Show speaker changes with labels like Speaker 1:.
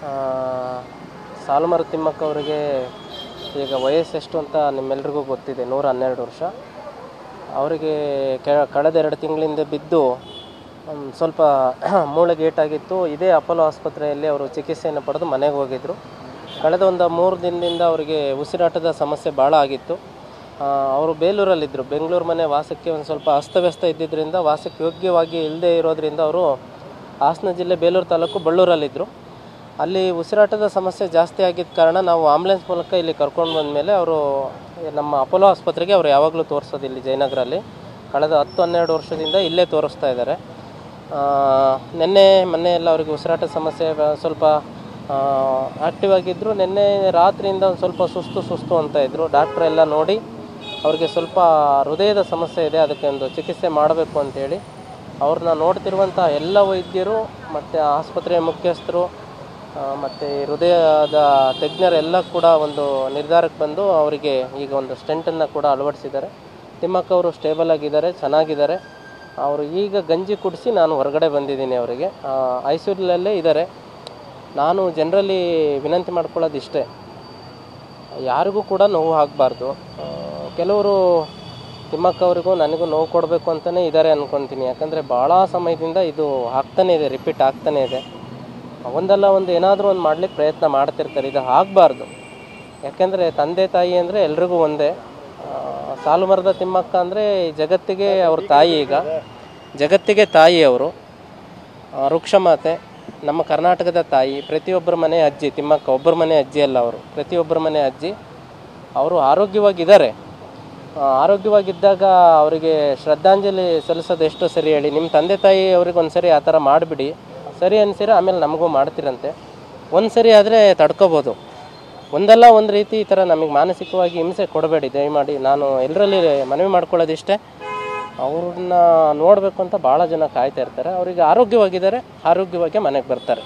Speaker 1: ಆ, ಸಾಲುಮರ ತಿಮ್ಮಕ್ಕ ಅವರಿಗೆ ಈಗ ವಯಸ್ಸೆಷ್ಟು ಅಂತ ನಿಮ್ಮೆಲ್ರಿಗೂ ಗೊತ್ತಿದೆ, 112 ವರ್ಷ. ಅವರಿಗೆ ಕಳೆದ 2 ತಿಂಗಳಿಂದ ಬಿದ್ದು ಸ್ವಲ್ಪ ಮೂಳೆಗೆ ಏಟಾಗಿತ್ತು. ಇದೇ ಅಪೋಲೋ ಆಸ್ಪತ್ರೆಯಲ್ಲಿ ಅವರು ಚಿಕಿತ್ಸೆಯನ್ನು ಪಡೆದು ಮನೆಗೆ ಹೋಗಿದ್ದರು. ಕಳೆದ ಒಂದು 3 ದಿನದಿಂದ ಅವರಿಗೆ ಉಸಿರಾಟದ ಸಮಸ್ಯೆ ಭಾಳ ಆಗಿತ್ತು. ಅವರು ಬೇಲೂರಲ್ಲಿದ್ದರು. ಬೆಂಗಳೂರು ಮನೆ ವಾಸಕ್ಕೆ ಒಂದು ಸ್ವಲ್ಪ ಅಸ್ತವ್ಯಸ್ತ ಇದ್ದಿದ್ದರಿಂದ, ವಾಸಕ್ಕೆ ಯೋಗ್ಯವಾಗಿ ಇಲ್ಲದೆ ಇರೋದರಿಂದ ಅವರು ಹಾಸನ ಜಿಲ್ಲೆ ಬೇಲೂರು ತಾಲೂಕು ಬಳ್ಳೂರಲ್ಲಿದ್ದರು. ಅಲ್ಲಿ ಉಸಿರಾಟದ ಸಮಸ್ಯೆ ಜಾಸ್ತಿ ಆಗಿದ್ದ ಕಾರಣ ನಾವು ಆಂಬುಲೆನ್ಸ್ ಮೂಲಕ ಇಲ್ಲಿ ಕರ್ಕೊಂಡು ಬಂದಮೇಲೆ ಅವರು ನಮ್ಮ ಅಪೋಲೋ ಆಸ್ಪತ್ರೆಗೆ ಅವರು ಯಾವಾಗಲೂ ತೋರಿಸೋದು ಇಲ್ಲಿ ಜಯನಗರಲ್ಲಿ. ಕಳೆದ 10-12 ವರ್ಷದಿಂದ ಇಲ್ಲೇ ತೋರಿಸ್ತಾ ಇದ್ದಾರೆ. ಮೊನ್ನೆ ಎಲ್ಲ ಅವರಿಗೆ ಉಸಿರಾಟ ಸಮಸ್ಯೆ ಸ್ವಲ್ಪ ಆ್ಯಕ್ಟಿವ್ ಆಗಿದ್ದರು. ನಿನ್ನೆ ರಾತ್ರಿಯಿಂದ ಒಂದು ಸ್ವಲ್ಪ ಸುಸ್ತು ಅಂತ ಇದ್ದರು. ಡಾಕ್ಟ್ರ್ ಎಲ್ಲ ನೋಡಿ ಅವರಿಗೆ ಸ್ವಲ್ಪ ಹೃದಯದ ಸಮಸ್ಯೆ ಇದೆ, ಅದಕ್ಕೆ ಒಂದು ಚಿಕಿತ್ಸೆ ಮಾಡಬೇಕು ಅಂತೇಳಿ ಅವ್ರನ್ನ ನೋಡ್ತಿರುವಂಥ ಎಲ್ಲ ವೈದ್ಯರು ಮತ್ತು ಆಸ್ಪತ್ರೆಯ ಮುಖ್ಯಸ್ಥರು ಮತ್ತು ಹೃದಯದ ತಜ್ಞರೆಲ್ಲ ಕೂಡ ಒಂದು ನಿರ್ಧಾರಕ್ಕೆ ಬಂದು ಅವರಿಗೆ ಈಗ ಒಂದು ಸ್ಟೆಂಟನ್ನು ಕೂಡ ಅಳವಡಿಸಿದ್ದಾರೆ. ತಿಮ್ಮಕ್ಕ ಅವರು ಸ್ಟೇಬಲ್ ಆಗಿದ್ದಾರೆ, ಚೆನ್ನಾಗಿದ್ದಾರೆ. ಅವರು ಈಗ ಗಂಜಿ ಕುಡಿಸಿ ನಾನು ಹೊರಗಡೆ ಬಂದಿದ್ದೀನಿ. ಅವರಿಗೆ ಐಸಿಯುಲಲ್ಲೇ ಇದ್ದಾರೆ. ನಾನು ಜನರಲ್ಲಿ ವಿನಂತಿ ಮಾಡ್ಕೊಳ್ಳೋದು ಇಷ್ಟೇ, ಯಾರಿಗೂ ಕೂಡ ನೋವು ಆಗಬಾರ್ದು. ಕೆಲವರು ತಿಮ್ಮಕ್ಕ ಅವರಿಗೂ ನನಗೂ ನೋವು ಕೊಡಬೇಕು ಅಂತಲೇ ಇದ್ದಾರೆ ಅಂದ್ಕೊತೀನಿ. ಯಾಕಂದರೆ ಭಾಳ ಸಮಯದಿಂದ ಇದು ಆಗ್ತಾನೇ ಇದೆ, ರಿಪೀಟ್ ಆಗ್ತಾನೇ ಇದೆ. ಒಂದಲ್ಲ ಒಂದು ಏನಾದರೂ ಒಂದು ಮಾಡಲಿಕ್ಕೆ ಪ್ರಯತ್ನ ಮಾಡ್ತಿರ್ತಾರೆ. ಇದು ಆಗಬಾರ್ದು. ಯಾಕೆಂದರೆ ತಂದೆ ತಾಯಿ ಅಂದರೆ ಎಲ್ರಿಗೂ ಒಂದೇ. ಸಾಲುಮರದ ತಿಮ್ಮಕ್ಕ ಅಂದರೆ ಜಗತ್ತಿಗೆ ಅವ್ರ ತಾಯಿ, ಈಗ ಜಗತ್ತಿಗೆ ತಾಯಿ ಅವರು. ವೃಕ್ಷಮಾತೆ, ನಮ್ಮ ಕರ್ನಾಟಕದ ತಾಯಿ, ಪ್ರತಿಯೊಬ್ಬರ ಮನೆ ಅಜ್ಜಿ. ತಿಮ್ಮಕ್ಕ ಒಬ್ಬರ ಮನೆ ಅಜ್ಜಿ ಅಲ್ಲ, ಅವರು ಪ್ರತಿಯೊಬ್ಬರ ಮನೆ ಅಜ್ಜಿ. ಅವರು ಆರೋಗ್ಯವಾಗಿದ್ದಾರೆ. ಆರೋಗ್ಯವಾಗಿದ್ದಾಗ ಅವರಿಗೆ ಶ್ರದ್ಧಾಂಜಲಿ ಸಲ್ಲಿಸೋದು ಎಷ್ಟು ಸರಿ ಹೇಳಿ? ನಿಮ್ಮ ತಂದೆ ತಾಯಿ ಅವ್ರಿಗೆ ಒಂದು ಸರಿ ಆ ಥರ ಮಾಡಿಬಿಡಿ, ಸರಿ ಅನಿಸಿರ ಆಮೇಲೆ ನಮಗೂ ಮಾಡ್ತಿರಂತೆ. ಒಂದು ಸರಿ ಆದರೆ ತಡ್ಕೋಬೋದು. ಒಂದಲ್ಲ ಒಂದು ರೀತಿ ಈ ಥರ ನಮಗೆ ಮಾನಸಿಕವಾಗಿ ಹಿಂಸೆ ಕೊಡಬೇಡಿ ದಯಮಾಡಿ. ನಾನು ಎಲ್ಲರಲ್ಲಿ ಮನವಿ ಮಾಡ್ಕೊಳ್ಳೋದಿಷ್ಟೇ, ಅವ್ರನ್ನ ನೋಡಬೇಕು ಅಂತ ಭಾಳ ಜನ ಕಾಯ್ತಾ ಇರ್ತಾರೆ. ಅವರಿಗೆ ಆರೋಗ್ಯವಾಗಿದ್ದಾರೆ, ಆರೋಗ್ಯವಾಗಿ ಮನೆಗೆ ಬರ್ತಾರೆ.